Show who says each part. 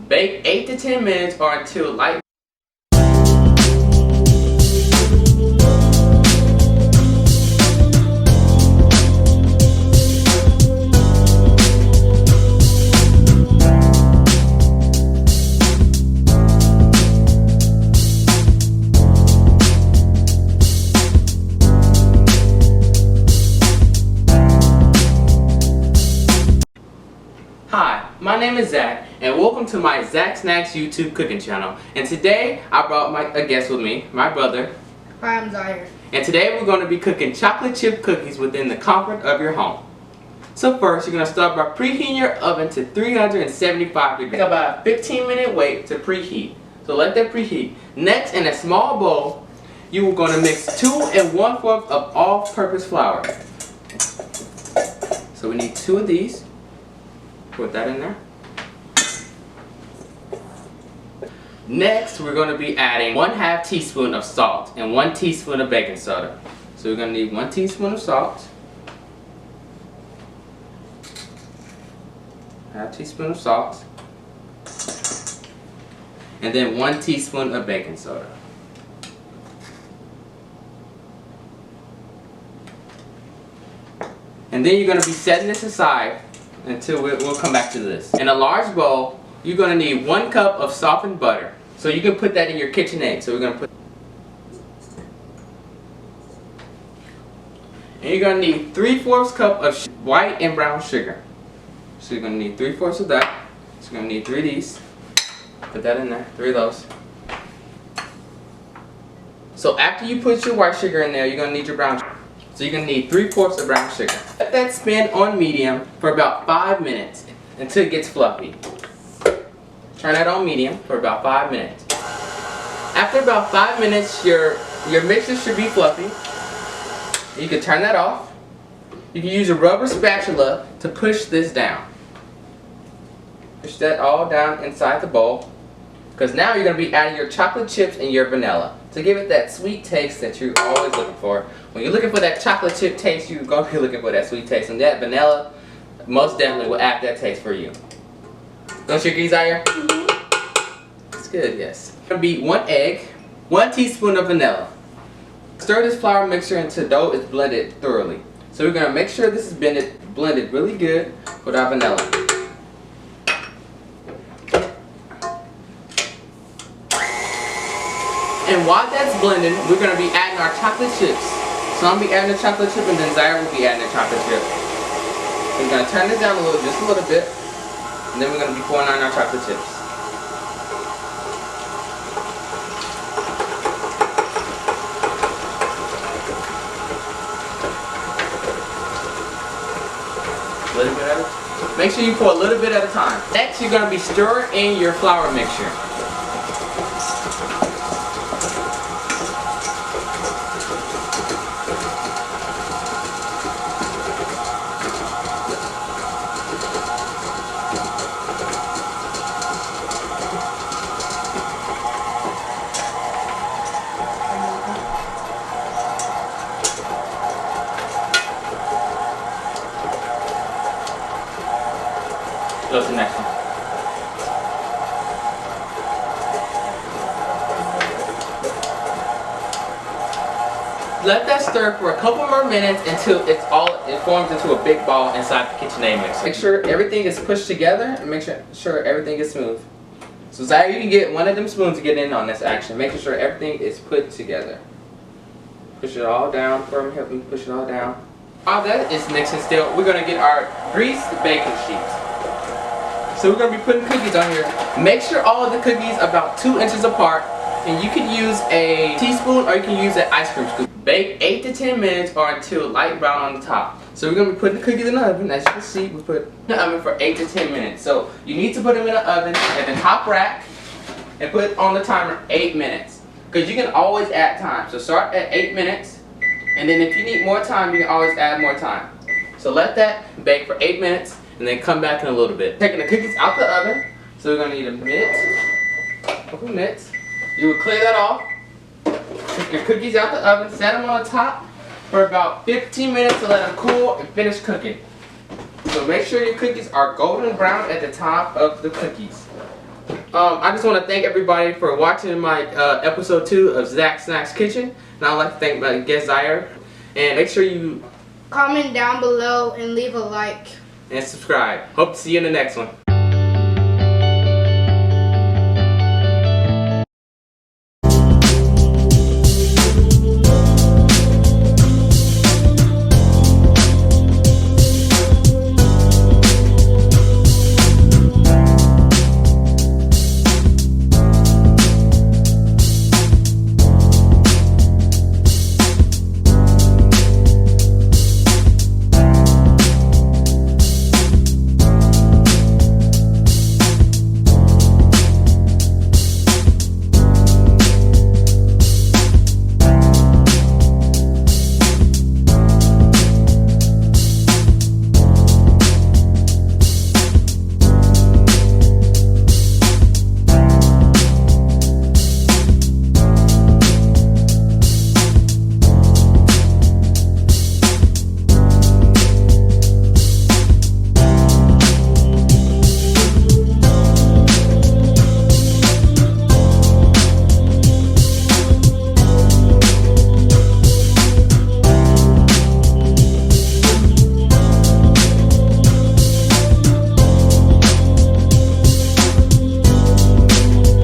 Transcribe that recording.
Speaker 1: Bake 8 to 10 minutes or until light. Hi, my name is Zach, and welcome to my Zach Snacks YouTube cooking channel. And today I brought a guest with me, my brother.
Speaker 2: Hi, I'm Zaire.
Speaker 1: And today we're going to be cooking chocolate chip cookies within the comfort of your home. So first, you're going to start by preheating your oven to 375 degrees. About a 15-minute wait to preheat. So let that preheat. Next, in a small bowl, you are going to mix 2 1/4 of all-purpose flour. So we need 2 of these. Put that in there. Next, we're going to be adding 1/2 teaspoon of salt and 1 teaspoon of baking soda. So we're going to need 1 teaspoon of salt, 1/2 teaspoon of salt, and then 1 teaspoon of baking soda. And then you're going to be setting this aside until we'll come back to this. In a large bowl, you're going to need 1 cup of softened butter. So you can put that in your KitchenAid. So we're going to put, and you're going to need 3/4 cup of white and brown sugar. So you're going to need 3/4 of that. So you're going to need 3 of these. Put that in there, 3 of those. So after you put your white sugar in there, you're going to need your brown sugar. So you're going to need 3/4 of brown sugar. Let that spin on medium for about 5 minutes until it gets fluffy. Turn that on medium for about 5 minutes. After about 5 minutes, your mixture should be fluffy. You can turn that off. You can use a rubber spatula to push this down. Push that all down inside the bowl. Because now you're going to be adding your chocolate chips and your vanilla to give it that sweet taste that you're always looking for. When you're looking for that chocolate chip taste, you're going to be looking for that sweet taste. And that vanilla most definitely will add that taste for you. Don't you agree, Zaire? It's good, yes. It's going to be 1 egg, 1 teaspoon of vanilla. Stir this flour mixture until dough is blended thoroughly. So we're going to make sure this is blended really good with our vanilla. And while that's blending, we're going to be adding our chocolate chips. So I'm going to be adding the chocolate chip and then Zaire will be adding the chocolate chip. So we're going to turn this down just a little bit. And then we're going to be pouring on our chocolate chips. A little bit at a time. Make sure you pour a little bit at a time. Next, you're going to be stirring in your flour mixture. Go to the next one. Let that stir for a couple more minutes until it forms into a big ball inside the KitchenAid mixer. Make sure everything is pushed together and make sure everything is smooth. So Zaire, you can get one of them spoons to get in on this action, making sure everything is put together. Push it all down for me. Help me push it all down. While that is mixing still, we're going to get our greased baking sheets. So we're going to be putting cookies on here. Make sure all of the cookies are about 2 inches apart. And you can use a teaspoon or you can use an ice cream scoop. Bake 8 to 10 minutes or until light brown on the top. So we're going to be putting the cookies in the oven. As you can see, we put in the oven for 8 to 10 minutes. So you need to put them in the oven at the top rack and put on the timer 8 minutes. Because you can always add time. So start at 8 minutes. And then if you need more time, you can always add more time. So let that bake for 8 minutes. And then come back in a little bit. Taking the cookies out the oven. So we're going to need a couple minutes. You will clear that off. Take your cookies out the oven. Set them on the top for about 15 minutes to let them cool and finish cooking. So make sure your cookies are golden brown at the top of the cookies. I just want to thank everybody for watching my episode 2 of Zach's Snacks Kitchen. And I'd like to thank my guest Zaire. And make sure you
Speaker 2: comment down below and leave a like.
Speaker 1: And subscribe. Hope to see you in the next one.